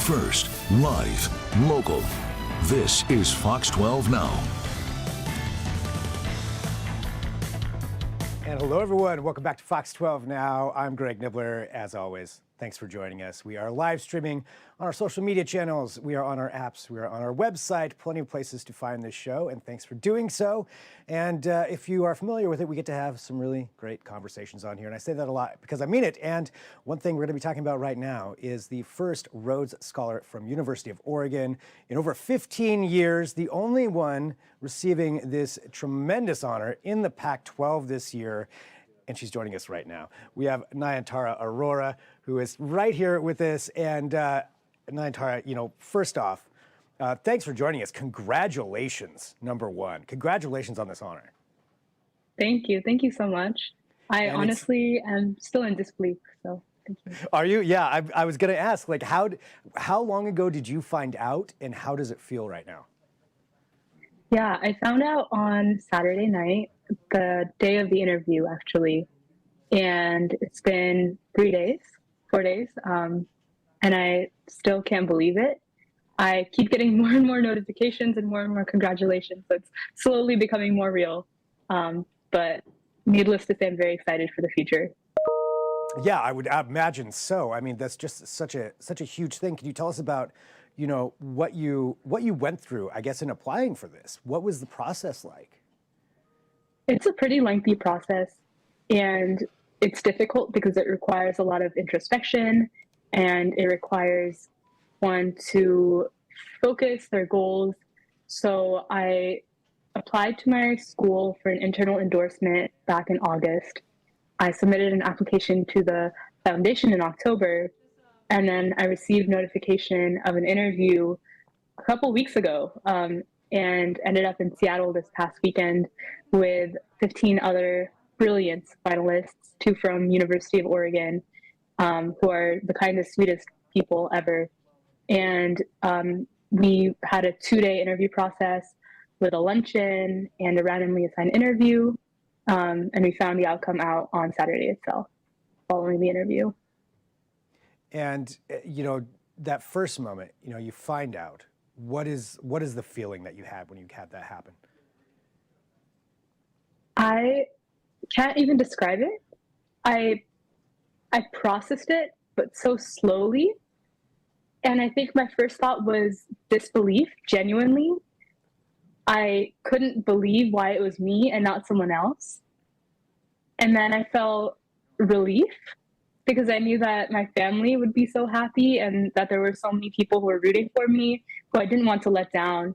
First, live, local. This is Fox 12 Now. And hello, everyone. Welcome back to Fox 12 Now. I'm Greg Nibbler. As always, thanks for joining us. We are live streaming on our social media channels. We are on our apps. We are on our website. Plenty of places to find this show, and thanks for doing so. And if you are familiar with it, we get to have some really great conversations on here. And I say that a lot because I mean it. And one thing we're going to be talking about right now is the first Rhodes Scholar from University of Oregon. In over 15 years, the only one receiving this tremendous honor in the Pac-12 this year. And she's joining us right now. We have Nayantara Arora, who is right here with us. And Nayantara, first off, thanks for joining us. Congratulations, number one. Congratulations on this honor. Thank you. Thank you so much. I honestly am still in disbelief, so thank you. Are you? Yeah, I was going to ask, like, how long ago did you find out, and how does it feel right now? Yeah, I found out on Saturday night, the day of the interview, actually. And it's been 4 days, and I still can't believe it. I keep getting more and more notifications and more congratulations. So it's slowly becoming more real. But needless to say, I'm very excited for the future. Yeah, I would imagine so. I mean, that's just such a huge thing. Can you tell us about, what you went through, I guess, in applying for this? What was the process like? It's a pretty lengthy process, and it's difficult because it requires a lot of introspection, and it requires one to focus their goals. So I applied to my school for an internal endorsement back in August. I submitted an application to the foundation in October, and then I received notification of an interview a couple weeks ago, and ended up in Seattle this past weekend with 15 other brilliant finalists, 2 from University of Oregon, who are the kindest, sweetest people ever. And we had a 2-day interview process with a luncheon and a randomly assigned interview. And we found the outcome out on Saturday itself, following the interview. And, that first moment, you find out, what is the feeling that you had when you had that happen? I can't even describe it. I processed it, but so slowly. And I think my first thought was disbelief, genuinely. I couldn't believe why it was me and not someone else. And then I felt relief because I knew that my family would be so happy and that there were so many people who were rooting for me who I didn't want to let down.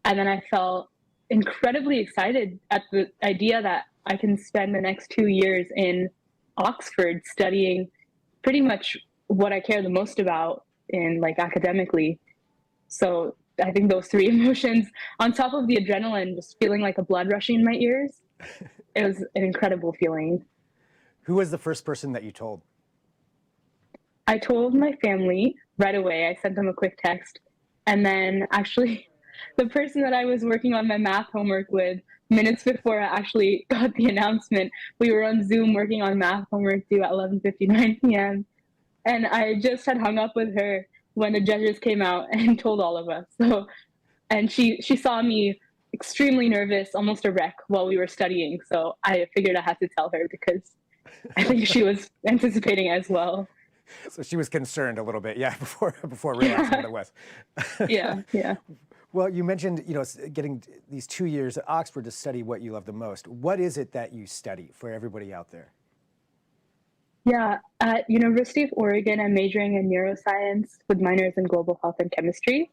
And then I felt incredibly excited at the idea that I can spend the next 2 years in Oxford studying pretty much what I care the most about in academically. So I think those 3 emotions on top of the adrenaline, just feeling like a blood rushing in my ears, it was an incredible feeling. Who was the first person that you told? I told my family right away. I sent them a quick text. And then actually the person that I was working on my math homework with, minutes before I actually got the announcement, we were on Zoom working on math homework due at 11:59 p.m. And I just had hung up with her when the judges came out and told all of us. So, and she saw me extremely nervous, almost a wreck while we were studying. So I figured I had to tell her because I think she was anticipating as well. So she was concerned a little bit, yeah, before realizing what it was. Yeah. Well, you mentioned, getting these 2 years at Oxford to study what you love the most. What is it that you study for everybody out there? Yeah, at University of Oregon, I'm majoring in neuroscience with minors in global health and chemistry.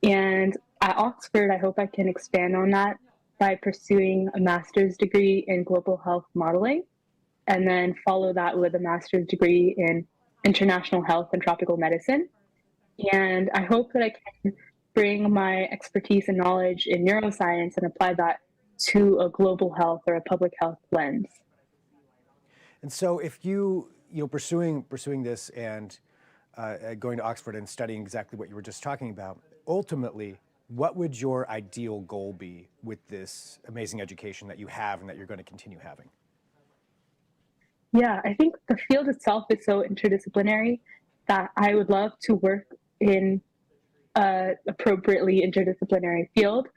And at Oxford, I hope I can expand on that by pursuing a master's degree in global health modeling, and then follow that with a master's degree in international health and tropical medicine. And I hope that I can bring my expertise and knowledge in neuroscience and apply that to a global health or a public health lens. And so if you pursuing this and going to Oxford and studying exactly what you were just talking about, ultimately, what would your ideal goal be with this amazing education that you have and that you're going to continue having? Yeah, I think the field itself is so interdisciplinary that I would love to work in a appropriately interdisciplinary field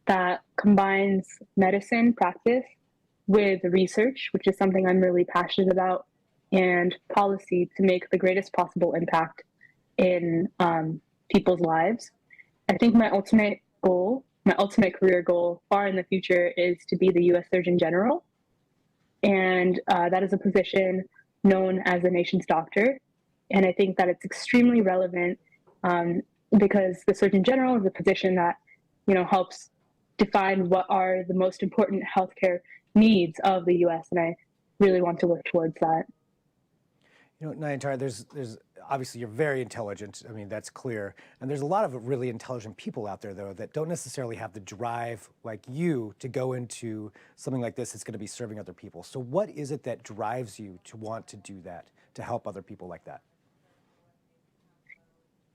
that combines medicine practice with research, which is something I'm really passionate about, and policy to make the greatest possible impact in people's lives. I think my ultimate goal, my ultimate career goal far in the future is to be the US Surgeon General. And that is a position known as the nation's doctor. And I think that it's extremely relevant because the Surgeon General is a position that, helps define what are the most important healthcare needs of the US. And I really want to work towards that. Nayantara, there's obviously you're very intelligent. I mean, that's clear. And there's a lot of really intelligent people out there, though, that don't necessarily have the drive like you to go into something like this that's going to be serving other people. So what is it that drives you to want to do that, to help other people like that?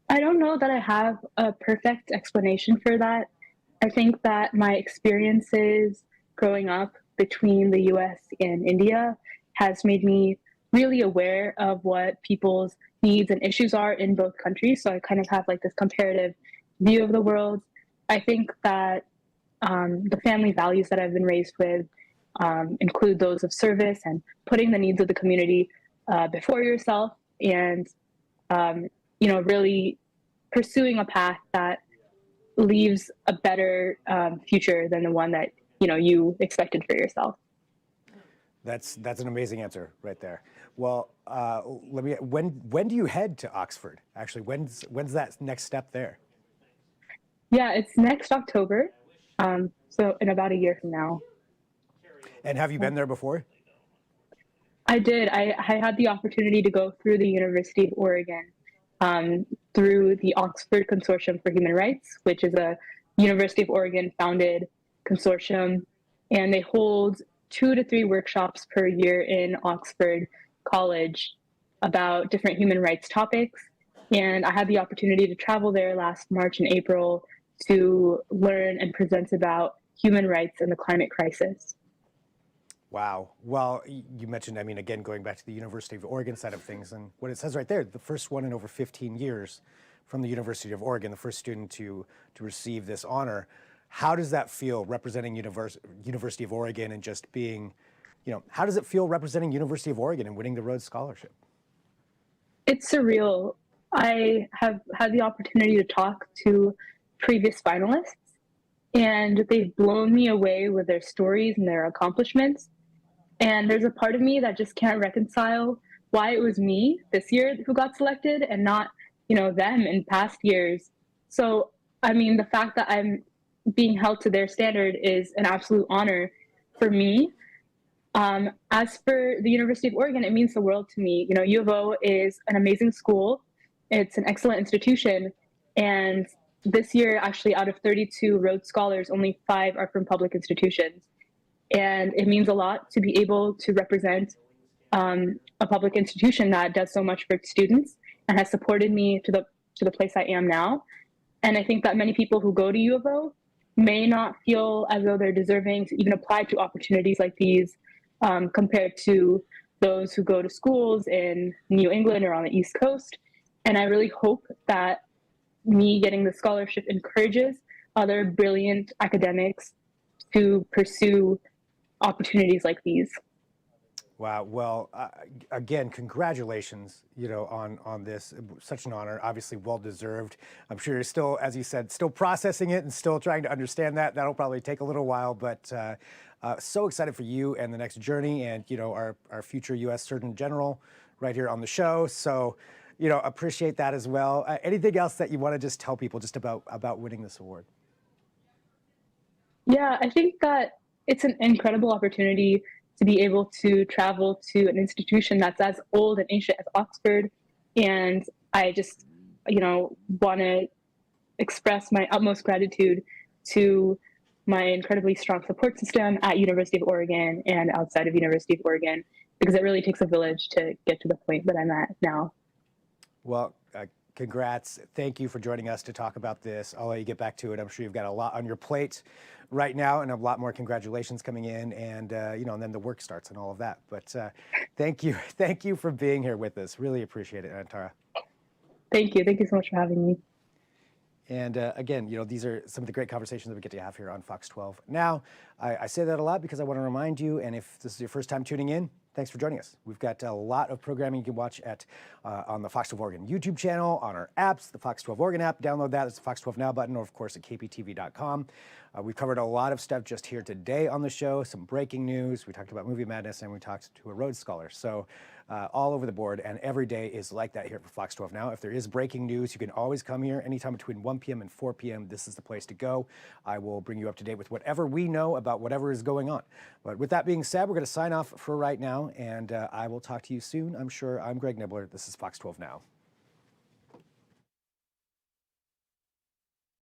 I don't know that I have a perfect explanation for that. I think that my experiences growing up between the US and India has made me really aware of what people's needs and issues are in both countries. So I kind of have like this comparative view of the world. I think that the family values that I've been raised with include those of service and putting the needs of the community before yourself, and really pursuing a path that leaves a better future than the one that you expected for yourself. That's an amazing answer right there. Well, when do you head to Oxford? Actually, when's that next step there? Yeah, it's next October, so in about a year from now. And have you been there before? I did. I had the opportunity to go through the University of Oregon, through the Oxford Consortium for Human Rights, which is a University of Oregon founded consortium, and they hold 2 to 3 workshops per year in Oxford College about different human rights topics. And I had the opportunity to travel there last March and April to learn and present about human rights and the climate crisis. Wow. Well, you mentioned, I mean, again, going back to the University of Oregon side of things, and what it says right there, the first one in over 15 years from the University of Oregon, the first student to receive this honor. How does that feel representing University of Oregon and just being, how does it feel representing University of Oregon and winning the Rhodes Scholarship? It's surreal. I have had the opportunity to talk to previous finalists, and they've blown me away with their stories and their accomplishments. And there's a part of me that just can't reconcile why it was me this year who got selected and not, them in past years. So, I mean, the fact that I'm being held to their standard is an absolute honor for me. As for the University of Oregon, it means the world to me. U of O is an amazing school. It's an excellent institution. And this year, actually, out of 32 Rhodes Scholars, only 5 are from public institutions. And it means a lot to be able to represent a public institution that does so much for its students and has supported me to the place I am now. And I think that many people who go to U of O may not feel as though they're deserving to even apply to opportunities like these compared to those who go to schools in New England or on the East Coast. And I really hope that me getting the scholarship encourages other brilliant academics to pursue opportunities like these. Wow. Well, again, congratulations, on this. Such an honor, obviously well-deserved. I'm sure you're still, as you said, still processing it and still trying to understand that. That'll probably take a little while, but so excited for you and the next journey and, our future U.S. Surgeon General right here on the show. So, appreciate that as well. Anything else that you want to just tell people just about winning this award? Yeah, I think that it's an incredible opportunity to be able to travel to an institution that's as old and ancient as Oxford. And I just, want to express my utmost gratitude to my incredibly strong support system at University of Oregon and outside of University of Oregon, because it really takes a village to get to the point that I'm at now. Well, congrats. Thank you for joining us to talk about this. I'll let you get back to it. I'm sure you've got a lot on your plate right now and a lot more congratulations coming in, and and then the work starts and all of that. But thank you for being here with us. Really appreciate it, Nayantara. Thank you. Thank you so much for having me. And again, these are some of the great conversations that we get to have here on Fox 12. Now, I say that a lot because I want to remind you, and if this is your first time tuning in, thanks for joining us. We've got a lot of programming you can watch on the Fox 12 Oregon YouTube channel, on our apps, the Fox 12 Oregon app. Download that. It's the Fox 12 Now button, or of course at kptv.com. We've covered a lot of stuff just here today on the show, some breaking news. We talked about Movie Madness, and we talked to a Rhodes Scholar. So all over the board, and every day is like that here for Fox 12 Now. If there is breaking news, you can always come here anytime between 1 p.m. and 4 p.m. This is the place to go. I will bring you up to date with whatever we know about whatever is going on. But with that being said, we're going to sign off for right now, and I will talk to you soon. I'm sure. I'm Greg Nibbler. This is Fox 12 Now.